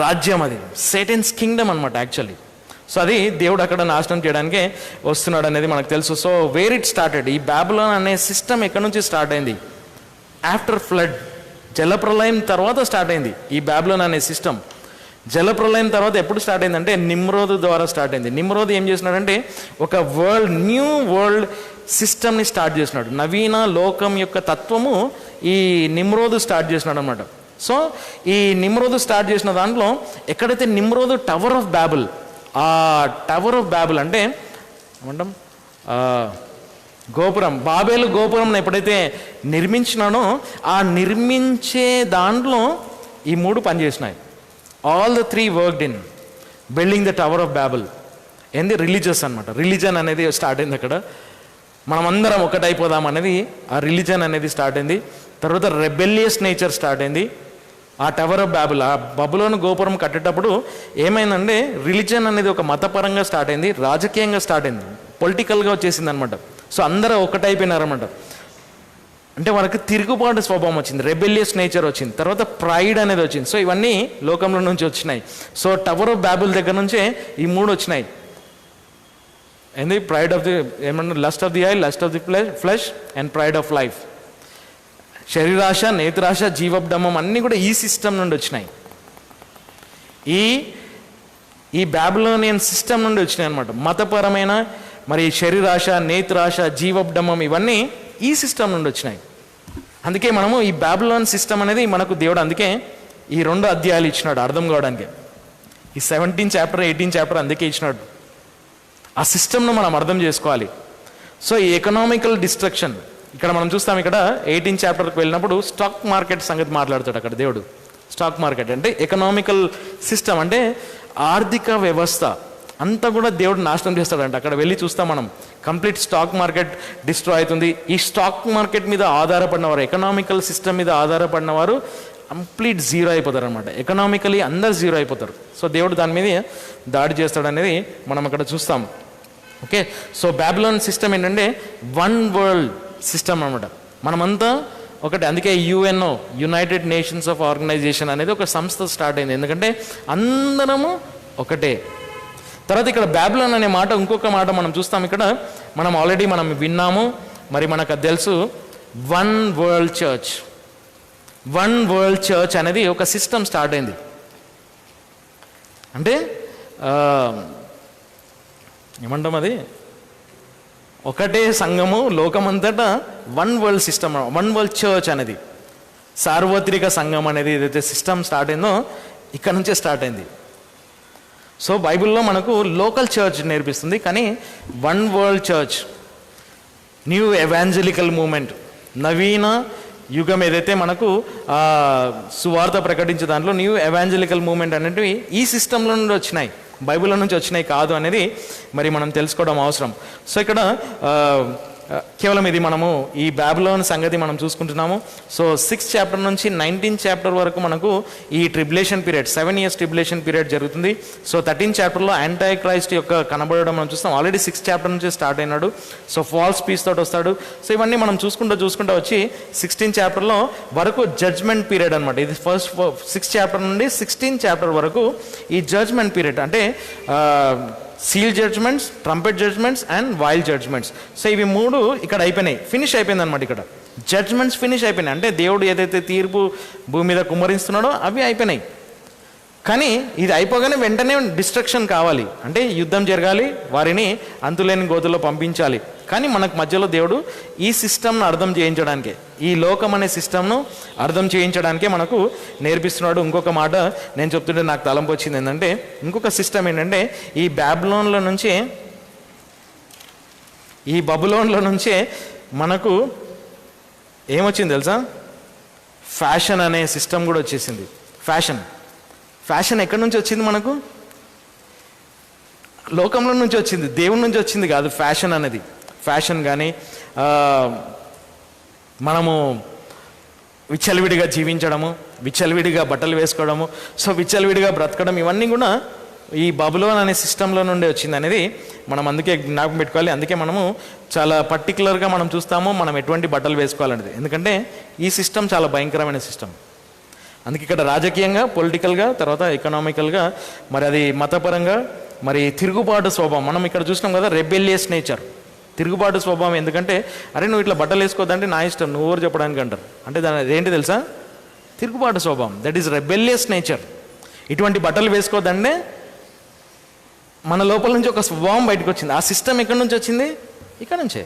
రాజ్యం, అది సేటన్స్ కింగ్డమ్ అనమాట యాక్చువల్లీ. సో అది దేవుడు అక్కడ నాశనం చేయడానికే వస్తున్నాడు అనేది మనకు తెలుసు. సో వేర్ ఇట్ స్టార్టెడ్, ఈ బాబిలోన్ అనే సిస్టమ్ ఎక్కడి నుంచి స్టార్ట్ అయింది? ఆఫ్టర్ ఫ్లడ్, జలప్రలయం తర్వాత స్టార్ట్ అయింది ఈ బాబిలోన్ అనే సిస్టమ్. జలప్రలయం తర్వాత ఎప్పుడు స్టార్ట్ అయిందంటే, నిమ్రోదు ద్వారా స్టార్ట్ అయింది. నిమ్రోదు ఏం చేసినాడంటే, ఒక న్యూ వరల్డ్ సిస్టమ్ని స్టార్ట్ చేసినాడు. నవీన లోకం యొక్క తత్వము ఈ నిమ్రోదు స్టార్ట్ చేసినాడు అనమాట. సో ఈ నిమ్రోదు స్టార్ట్ చేసిన దాంట్లో, ఎక్కడైతే నిమ్రోదు టవర్ ఆఫ్ బాబుల్, ఆ టవర్ ఆఫ్ బాబుల్ అంటే ఏమంటాం, గోపురం, బాబేలు గోపురం ఎప్పుడైతే నిర్మించినానో, ఆ నిర్మించే దాంట్లో ఈ మూడు పనిచేసినాయి. All the three worked in building the tower of Babel. ఏంది? రిలీజియస్ అనమాట. రిలీజన్ అనేది స్టార్ట్ అయింది అక్కడ. మనమందరం ఒకటైపోదాం అనేది ఆ రిలీజన్ అనేది స్టార్ట్ అయింది. తర్వాత రెబెలియస్ నేచర్ స్టార్ట్ అయింది. ఆ టవర్ ఆఫ్ బాబుల్, ఆ బబులోను గోపురం కట్టేటప్పుడు ఏమైందంటే, రిలీజన్ అనేది ఒక మతపరంగా స్టార్ట్ అయింది, రాజకీయంగా స్టార్ట్ అయింది, పొలిటికల్గా వచ్చేసింది అనమాట. సో అందరూ ఒకటైపోయినారన్నమాట. అంటే వాళ్ళకి తిరుగుబాటు స్వభావం వచ్చింది, రెబెలియస్ నేచర్ వచ్చింది, తర్వాత ప్రైడ్ అనేది వచ్చింది. సో ఇవన్నీ లోకంలో నుంచి వచ్చినాయి. సో టవర్ ఆఫ్ బాబుల్ దగ్గర నుంచే ఈ మూడు వచ్చినాయి. ఏంది? ప్రైడ్ ఆఫ్ ది ఏమన్నా, lust of the I, lust of the flesh and pride of life. శరీరాశ, నేత్రాశ, జీవబ్డమం అన్నీ కూడా ఈ సిస్టమ్ నుండి వచ్చినాయి. ఈ బాబిలోనియన్ సిస్టమ్ నుండి వచ్చినాయి అనమాట. మతపరమైన మరి శరీరాశ, నేత్రాశ, జీవబ్డమం ఇవన్నీ ఈ సిస్టమ్ నుండి వచ్చినాయి. అందుకే మనము ఈ బాబిలోన్ సిస్టమ్ అనేది మనకు దేవుడు అందుకే ఈ 2 అధ్యాయాలు ఇచ్చినాడు అర్థం కావడానికి. ఈ 17 చాప్టర్ 18 చాప్టర్ అందుకే ఇచ్చినాడు. ఆ సిస్టమ్ను మనం అర్థం చేసుకోవాలి. సో ఈ ఎకనామికల్ డిస్ట్రక్షన్ ఇక్కడ మనం చూస్తాం. ఇక్కడ 18 చాప్టర్కి వెళ్ళినప్పుడు స్టాక్ మార్కెట్ సంగతి మాట్లాడతాడు అక్కడ దేవుడు. స్టాక్ మార్కెట్ అంటే ఎకనామికల్ సిస్టమ్, అంటే ఆర్థిక వ్యవస్థ అంతా కూడా దేవుడు నాశనం చేస్తాడంట. అక్కడ వెళ్ళి చూస్తాం మనం, కంప్లీట్ స్టాక్ మార్కెట్ డిస్ట్రాయ్ అవుతుంది. ఈ స్టాక్ మార్కెట్ మీద ఆధారపడిన వారు, ఎకనామికల్ సిస్టమ్ మీద ఆధారపడిన వారు కంప్లీట్ జీరో అయిపోతారు అనమాట. ఎకనామికలీ అందరు జీరో అయిపోతారు. సో దేవుడు దాని మీద దాడి చేస్తాడు అనేది మనం అక్కడ చూస్తాం. ఓకే, సో బాబిలోన్ సిస్టమ్ ఏంటంటే వన్ వరల్డ్ సిస్టమ్ అనమాట. మనమంతా ఒకటి. అందుకే UNO, United Nations of organization అనేది ఒక సంస్థ స్టార్ట్ అయింది. ఎందుకంటే అందరము ఒకటే. తర్వాత ఇక్కడ బాబిలోన్ అనే మాట, ఇంకొక మాట మనం చూస్తాం. ఇక్కడ మనం ఆల్రెడీ మనం విన్నాము, మరి మనకు అది తెలుసు. One world church, one world church అనేది ఒక సిస్టమ్ స్టార్ట్ అయింది. అంటే ఏమంటాం, అది ఒకటే సంఘము లోకమంతటా, one world system, one world church అనేది, సార్వత్రిక సంఘం అనేది ఏదైతే సిస్టమ్ స్టార్ట్ అయిందో ఇక్కడ నుంచే స్టార్ట్ అయింది. సో బైబిల్లో మనకు లోకల్ చర్చ్ నేర్పిస్తుంది, కానీ one world church, new evangelical movement, నవీన యుగం ఏదైతే మనకు సువార్త ప్రకటించే దాంట్లో న్యూ ఎవాంజలికల్ మూమెంట్ అనేటివి ఈ సిస్టంలో నుండి వచ్చినాయి, బైబిల్లో నుంచి వచ్చినాయి కాదు అనేది మరి మనం తెలుసుకోవడం అవసరం. సో ఇక్కడ కేవలం ఇది మనము ఈ బాబిలోన్ సంగతి మనం చూసుకుంటున్నాము. సో 6th చాప్టర్ నుంచి 19th చాప్టర్ వరకు మనకు ఈ tribulation period, 7 years tribulation period జరుగుతుంది. సో 13th చాప్టర్లో యాంటై క్రైస్ట్ యొక్క కనబడడం మనం చూస్తాం. ఆల్రెడీ 6th చాప్టర్ నుంచి స్టార్ట్ అయినాడు. సో ఫాల్స్ పీస్ తోటి వస్తాడు. సో ఇవన్నీ మనం చూసుకుంటూ వచ్చి 16th చాప్టర్లో వరకు జడ్జ్మెంట్ పీరియడ్ అనమాట. ఇది ఫస్ట్ 6th చాప్టర్ నుండి 16th చాప్టర్ వరకు ఈ జడ్జ్మెంట్ పీరియడ్ అంటే seal judgements, trumpet judgements and wild judgements. So ఇవి 3 ఇక్కడ అయిపోయినాయి, ఫినిష్ అయిపోయింది అనమాట. ఇక్కడ జడ్జ్మెంట్స్ ఫినిష్ అయిపోయినాయి, అంటే దేవుడు ఏదైతే తీర్పు భూమి మీద కుమ్మరిస్తున్నాడో అవి అయిపోయినాయి. కానీ ఇది అయిపోగానే వెంటనే డిస్ట్రక్షన్ కావాలి, అంటే యుద్ధం జరగాలి, వారిని అంతులేని గోతుల్లో పంపించాలి. కానీ మనకు మధ్యలో దేవుడు ఈ సిస్టమ్ను అర్థం చేయించడానికే, ఈ లోకం అనే సిస్టమ్ను అర్థం చేయించడానికే మనకు నేర్పిస్తున్నాడు. ఇంకొక మాట నేను చెప్తుంటే నాకు తలంపు వచ్చింది ఏంటంటే, ఇంకొక సిస్టమ్ ఏంటంటే ఈ బబులోన్లో నుంచే మనకు ఏమొచ్చింది తెలుసా? ఫ్యాషన్ అనే సిస్టమ్ కూడా వచ్చేసింది. ఫ్యాషన్ ఎక్కడి నుంచి వచ్చింది? మనకు లోకంలో నుంచి వచ్చింది, దేవుడి నుంచి వచ్చింది కాదు ఫ్యాషన్ అనేది. ఫ్యాషన్ కానీ మనము విచ్చలవిడిగా జీవించడము, విచ్చలవిడిగా బట్టలు వేసుకోవడము, సో విచ్చలవిడిగా బ్రతకడం, ఇవన్నీ కూడా ఈ బబులోన్ అనే సిస్టంలో నుండి వచ్చింది అనేది మనం అందుకే జ్ఞాపకం పెట్టుకోవాలి. అందుకే మనము చాలా పర్టికులర్గా మనం చూస్తాము మనం ఎటువంటి బట్టలు వేసుకోవాలనేది. ఎందుకంటే ఈ సిస్టమ్ చాలా భయంకరమైన సిస్టమ్. అందుకే ఇక్కడ రాజకీయంగా, పొలిటికల్గా, తర్వాత ఎకనామికల్గా, మరి అది మతపరంగా, మరి తిరుగుబాటు స్వభావం మనం ఇక్కడ చూసినాం కదా. రెబెలియస్ నేచర్, తిరుగుబాటు స్వభావం. ఎందుకంటే అరే నువ్వు ఇట్లా బట్టలు వేసుకోవద్దంటే నా ఇష్టం, నువ్వు ఎవరు చెప్పడానికి అంటారు. అంటే దాని అదేంటి తెలుసా? తిరుగుబాటు స్వభావం. That is rebellious nature. ఇటువంటి బట్టలు వేసుకోవద్దంటే మన లోపల నుంచి ఒక స్వభావం బయటకు వచ్చింది. ఆ సిస్టమ్ ఎక్కడి నుంచి వచ్చింది? ఇక్కడ నుంచే.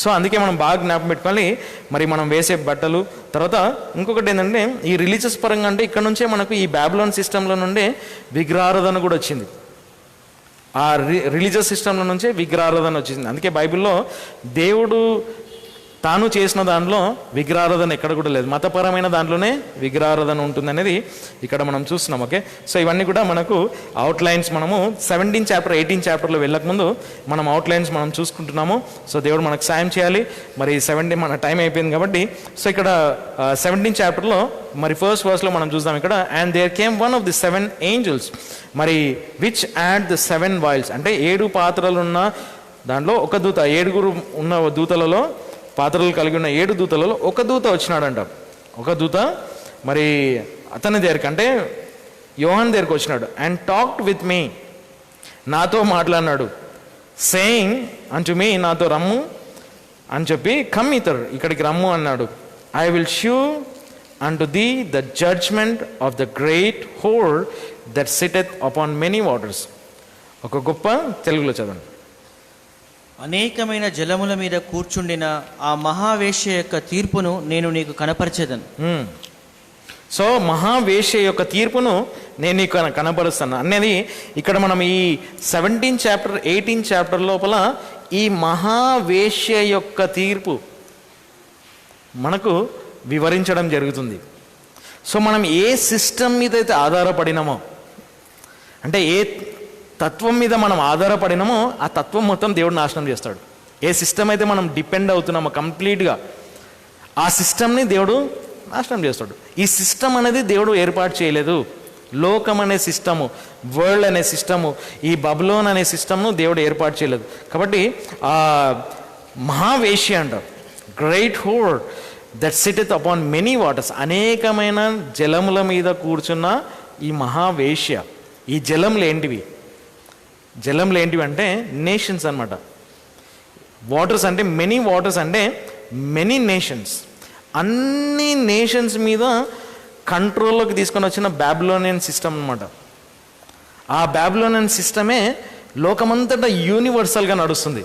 సో అందుకే మనం బాగా జ్ఞాపకం పెట్టుకోవాలి మరి మనం వేసే బట్టలు. తర్వాత ఇంకొకటి ఏంటంటే ఈ రిలీజియస్ పరంగా అంటే ఇక్కడ నుంచే మనకు ఈ బాబిలోన్ సిస్టంలో నుండే విగ్రహారాధన కూడా వచ్చింది. ఆ రిలీజియస్ సిస్టంలో నుంచే విగ్రహారాధన వచ్చింది. అందుకే బైబిల్లో దేవుడు తాను చేసిన దాంట్లో విగ్రహారాధన ఎక్కడ కూడా లేదు, మతపరమైన దాంట్లోనే విగ్రహారాధన ఉంటుంది అనేది ఇక్కడ మనం చూస్తున్నాం. ఓకే, సో ఇవన్నీ కూడా మనకు అవుట్లైన్స్ మనము 17th చాప్టర్ 18th చాప్టర్లో వెళ్ళకముందు మనం అవుట్లైన్స్ మనం చూసుకుంటున్నాము. సో దేవుడు మనకు సాయం చేయాలి. మరి 17 మన టైం అయిపోయింది కాబట్టి సో ఇక్కడ 17th చాప్టర్లో మరి ఫస్ట్ వర్స్లో మనం చూద్దాం. ఇక్కడ and there came one of the 7 angels మరి విచ్ యాడ్ ది 7 vials, అంటే 7 పాత్రలు ఉన్న దాంట్లో ఒక దూత, 7 ఉన్న దూతలలో పాత్రలు కలిగి ఉన్న 7 దూతలలో ఒక దూత వచ్చినాడంట. ఒక దూత మరి అతని దగ్గరికి అంటే యోహాన్ దగ్గరికి వచ్చినాడు. అండ్ టాక్డ్ విత్ మీ, నాతో మాట్లాడినాడు. సేయింగ్ అంటు మీ, నాతో రమ్ము అని చెప్పి, కమ్ ఇతర్, ఇక్కడికి రమ్ము అన్నాడు. I will show unto the the judgement of the great whore that sitteth upon many waters. ఒక గొప్ప, తెలుగులో చదవండి. అనేకమైన జలముల మీద కూర్చుండిన ఆ మహావేశ్య యొక్క తీర్పును నేను నీకు కనపరిచేదను. సో మహావేశ్య యొక్క తీర్పును నేను నీకు కనపరుస్తాను అనేది ఇక్కడ మనం ఈ 17th చాప్టర్ 18th చాప్టర్ లోపల ఈ మహావేశ్య యొక్క తీర్పు మనకు వివరించడం జరుగుతుంది. సో మనం ఏ సిస్టమ్ మీద అయితే ఆధారపడినామో, అంటే ఏ తత్వం మీద మనం ఆధారపడినామో ఆ తత్వం మొత్తం దేవుడు నాశనం చేస్తాడు. ఏ సిస్టమ్ అయితే మనం డిపెండ్ అవుతున్నామో కంప్లీట్గా ఆ సిస్టమ్ని దేవుడు నాశనం చేస్తాడు. ఈ సిస్టమ్ అనేది దేవుడు ఏర్పాటు చేయలేదు. లోకం అనే సిస్టము, వరల్డ్ అనే సిస్టము, ఈ బబులోన్ అనే సిస్టమ్ను దేవుడు ఏర్పాటు చేయలేదు. కాబట్టి ఆ మహావేశ్య అంటారు, great whore that sitteth upon many waters, అనేకమైన జలముల మీద కూర్చున్న ఈ మహావేశ్య. ఈ జలములు ఏంటివి? జలములు ఏంటివి అంటే నేషన్స్ అన్నమాట. వాటర్స్ అంటే మెనీ వాటర్స్ అంటే మెనీ నేషన్స్. అన్ని నేషన్స్ మీద కంట్రోల్లోకి తీసుకొని వచ్చిన బాబిలోనియన్ సిస్టమ్ అన్నమాట. ఆ బాబిలోనియన్ సిస్టమే లోకమంతటా యూనివర్సల్గా నడుస్తుంది.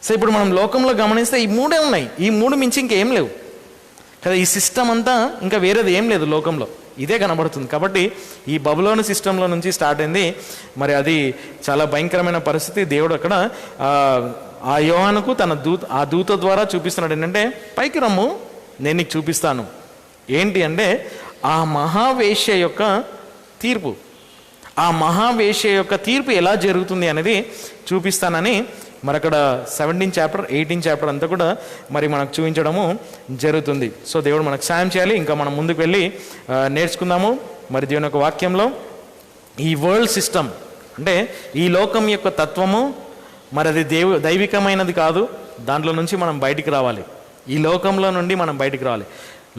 సో ఇప్పుడు మనం లోకంలో గమనిస్తే ఈ 3 ఉన్నాయి. ఈ 3 మించి ఇంకేం లేవు కదా. ఈ సిస్టమ్ అంతా ఇంకా వేరేది ఏం లేదు లోకంలో, ఇదే కనబడుతుంది. కాబట్టి ఈ బబులోను సిస్టంలో నుంచి స్టార్ట్ అయింది. మరి అది చాలా భయంకరమైన పరిస్థితి. దేవుడు అక్కడ ఆ యోహానుకు ఆ దూత ద్వారా చూపిస్తున్నాడు ఏంటంటే, పైకి రమ్ము, నేను నీకు చూపిస్తాను. ఏంటి అంటే ఆ మహావేశ్య యొక్క తీర్పు, ఆ మహావేశ్య యొక్క తీర్పు ఎలా జరుగుతుంది అనేది చూపిస్తానని మరి అక్కడ 17 చాప్టర్ 18 చాప్టర్ అంతా కూడా మరి మనకు చూపించడము జరుగుతుంది. సో దేవుడు మనకు సాయం చేయాలి. ఇంకా మనం ముందుకు వెళ్ళి నేర్చుకుందాము. మరి దేవుని యొక్క వాక్యంలో ఈ వరల్డ్ సిస్టమ్ అంటే ఈ లోకం యొక్క తత్వము మరి అది దైవికమైనది కాదు. దాంట్లో నుంచి మనం బయటికి రావాలి. ఈ లోకంలో నుండి మనం బయటికి రావాలి.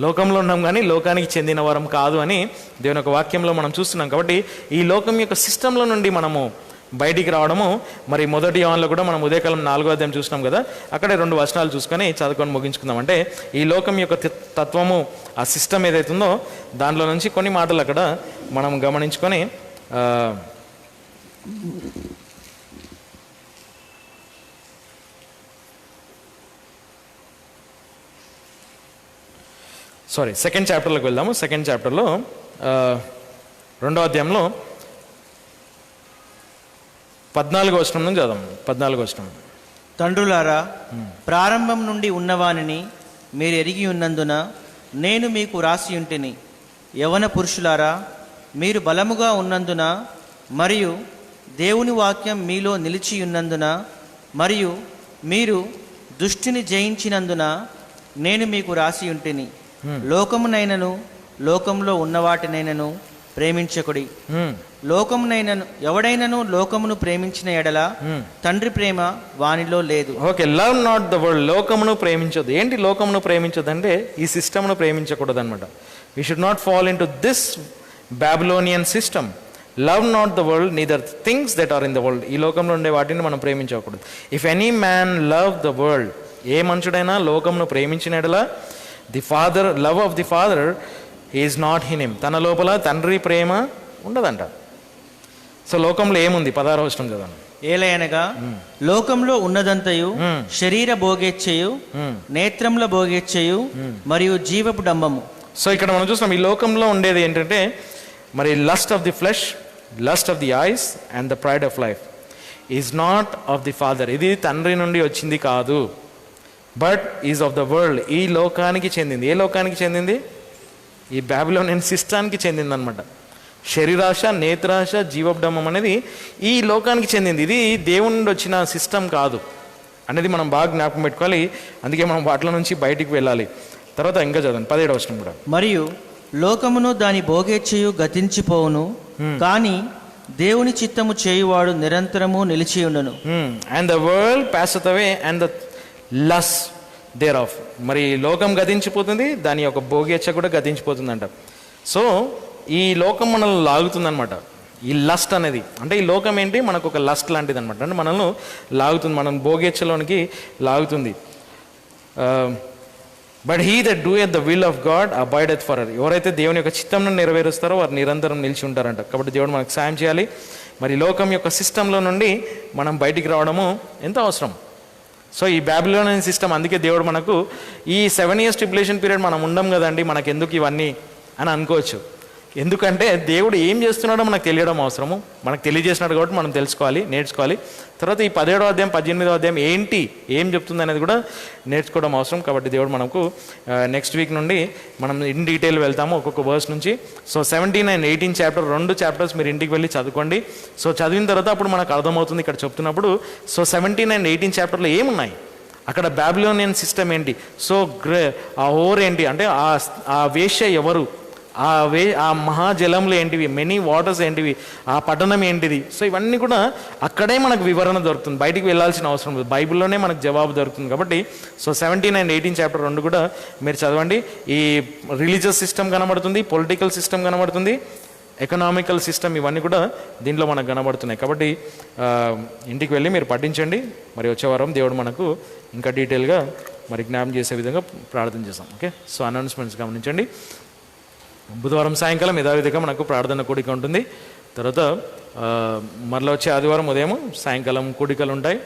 లోకంలో ఉన్నాం కానీ లోకానికి చెందిన వారం కాదు అని దేవుని యొక్క వాక్యంలో మనం చూస్తున్నాం. కాబట్టి ఈ లోకం యొక్క సిస్టంలో నుండి మనము బయటికి రావడము మరి మొదటి యోహానులో కూడా మనం ఉదయకాలం 4వ అధ్యాయం చూసినాం కదా, అక్కడే 2 వచనాలు చూసుకొని చదువుకొని ముగించుకుందాం. అంటే ఈ లోకం యొక్క తత్వము, ఆ సిస్టమ్ ఏదైతుందో దాంట్లో నుంచి కొన్ని మాటలు అక్కడ మనం గమనించుకొని సెకండ్ చాప్టర్లోకి వెళ్దాము. సెకండ్ చాప్టర్లో 2వ అధ్యాయంలో 14వ వచనం నుంచి చదవం. 14వ వచనం. తండ్రులారా, ప్రారంభం నుండి ఉన్నవానిని మీరు ఎరిగి ఉన్నందున నేను మీకు రాసి ఉంటిని. యవన పురుషులారా, మీరు బలముగా ఉన్నందున మరియు దేవుని వాక్యం మీలో నిలిచి ఉన్నందున మరియు మీరు దుష్టిని జయించినందున నేను మీకు రాసి ఉంటిని. లోకమునైనను లోకంలో ఉన్నవాటినైనను ప్రేమించకుడి. లోకమునైనను ఎవడైనను లోకమును ప్రేమించిన ఎడల తండ్రి ప్రేమ వానిలో లేదు. Okay, love not the world. లోకమును ప్రేమించదు. ఏంటి లోకమును ప్రేమించదు అంటే ఈ సిస్టమ్ను ప్రేమించకూడదు అనమాట. We should not fall into this Babylonian system. Love not the world neither things that are in the world. ఈ లోకంలో ఉండే వాటిని మనం ప్రేమించకూడదు. If any man love the world, ఏ మనుషుడైనా లోకమును ప్రేమించిన ఎడల the Father love of the Father is not in him. తన లోపల తండ్రి ప్రేమ ఉండదంట. సో లోకంలో ఏముంది? 16వ వచనం చదవండి. ఏలయనగా లోకంలో ఉన్నదంతయు శరీర భోగేచ్ఛయు, నేత్రముల భోగేచ్ఛయు మరియు జీవపు డంబము. సో ఇక్కడ మనం చూస్తున్నాం ఈ లోకంలో ఉండేది ఏంటంటే మరి lust of the flesh, lust of the ice and the pride of life is not of the father. ఇది తండ్రి నుండి వచ్చింది కాదు, but is of the world. ఈ లోకానికి చెందింది. ఏ లోకానికి చెందింది? ఈ బాబిలోనియన్ సిస్టానికి చెందింది అనమాట. శరీరాశ, నేత్రాశ, జీవబ్డమం అనేది ఈ లోకానికి చెందింది. ఇది దేవుని నుండి వచ్చిన సిస్టమ్ కాదు అనేది మనం బాగా జ్ఞాపకం పెట్టుకోవాలి. అందుకే మనం వాటిలో నుంచి బయటికి వెళ్ళాలి. తర్వాత ఇంకా చదవండి 17వ వచనం కూడా. మరియు లోకమును దాని భోగేచ్ఛయు గతించిపోవును, కానీ దేవుని చిత్తము చేయువాడు నిరంతరము నిలిచి ఉండును. And the world passeth away and the lust thereof. మరి లోకం గతించిపోతుంది, దాని యొక్క భోగేచ్ఛ కూడా గతించిపోతుందంట. సో ఈ లోకం మనల్ని లాగుతుందనమాట. ఈ లస్ట్ అనేది అంటే ఈ లోకం ఏంటి? మనకు ఒక లస్ట్ లాంటిది అనమాట. అంటే మనల్ని లాగుతుంది, మనం భోగేచ్ఛలోనికి లాగుతుంది. But he that doeth the will of God abideth for ever. ఎవరైతే దేవుని యొక్క చిత్తంను నెరవేరుస్తారో వారు నిరంతరం నిలిచి ఉంటారంట. కాబట్టి దేవుడు మనకు సాయం చేయాలి. మరి లోకం యొక్క సిస్టంలో నుండి మనం బయటికి రావడము ఎంతో అవసరం. సో ఈ బాబిలోనియన్ సిస్టమ్, అందుకే దేవుడు మనకు ఈ 7 years ట్రిబ్యులేషన్ పీరియడ్ మనం ఉండం కదండి, మనకు ఎందుకు ఇవన్నీ అని అనుకోవచ్చు. ఎందుకంటే దేవుడు ఏం చేస్తున్నాడో మనకు తెలియడం అవసరము. మనకు తెలియజేసినాడు కాబట్టి మనం తెలుసుకోవాలి, నేర్చుకోవాలి. తర్వాత ఈ 17వ అధ్యాయం 18వ అధ్యాయం ఏంటి, ఏం చెప్తుంది అనేది కూడా నేర్చుకోవడం అవసరం. కాబట్టి దేవుడు మనకు నెక్స్ట్ వీక్ నుండి మనం ఇన్ డీటెయిల్ వెళ్తాము ఒక్కొక్క వర్స్ నుంచి. సో 17 and 18 చాప్టర్, 2 చాప్టర్స్ మీరు ఇంటికి వెళ్ళి చదువుకోండి. సో చదివిన తర్వాత అప్పుడు మనకు అర్థమవుతుంది ఇక్కడ చెప్తున్నప్పుడు. సో 17 and 18 చాప్టర్లో ఏమున్నాయి, అక్కడ బాబిలోనియన్ సిస్టమ్ ఏంటి, సో ఆ ఓర్ ఏంటి అంటే ఆ వేశ్య ఎవరు, ఆ మహాజలంలో ఏంటివి, మెనీ వాటర్స్ ఏంటివి, ఆ పట్టణం ఏంటిది. సో ఇవన్నీ కూడా అక్కడే మనకు వివరణ దొరుకుతుంది, బయటికి వెళ్ళాల్సిన అవసరం లేదు, బైబిల్లోనే మనకు జవాబు దొరుకుతుంది. కాబట్టి సో 17 and 18 చాప్టర్ 2 కూడా మీరు చదవండి. ఈ రిలీజియస్ సిస్టమ్ కనబడుతుంది, పొలిటికల్ సిస్టమ్ కనబడుతుంది, ఎకనామికల్ సిస్టమ్, ఇవన్నీ కూడా దీంట్లో మనకు కనబడుతున్నాయి. కాబట్టి ఇంటికి వెళ్ళి మీరు పఠించండి. మరి వచ్చే వారం దేవుడు మనకు ఇంకా డీటెయిల్గా మరి జ్ఞాపం చేసే విధంగా ప్రార్థన చేస్తాం. ఓకే, సో అనౌన్స్మెంట్స్ గమనించండి. బుధవారం సాయంకాలం యథావిధిగా మనకు ప్రార్థన కూడిక ఉంటుంది. తర్వాత మరలా వచ్చే ఆదివారం ఉదయం సాయంకాలం కూడికలు ఉంటాయి.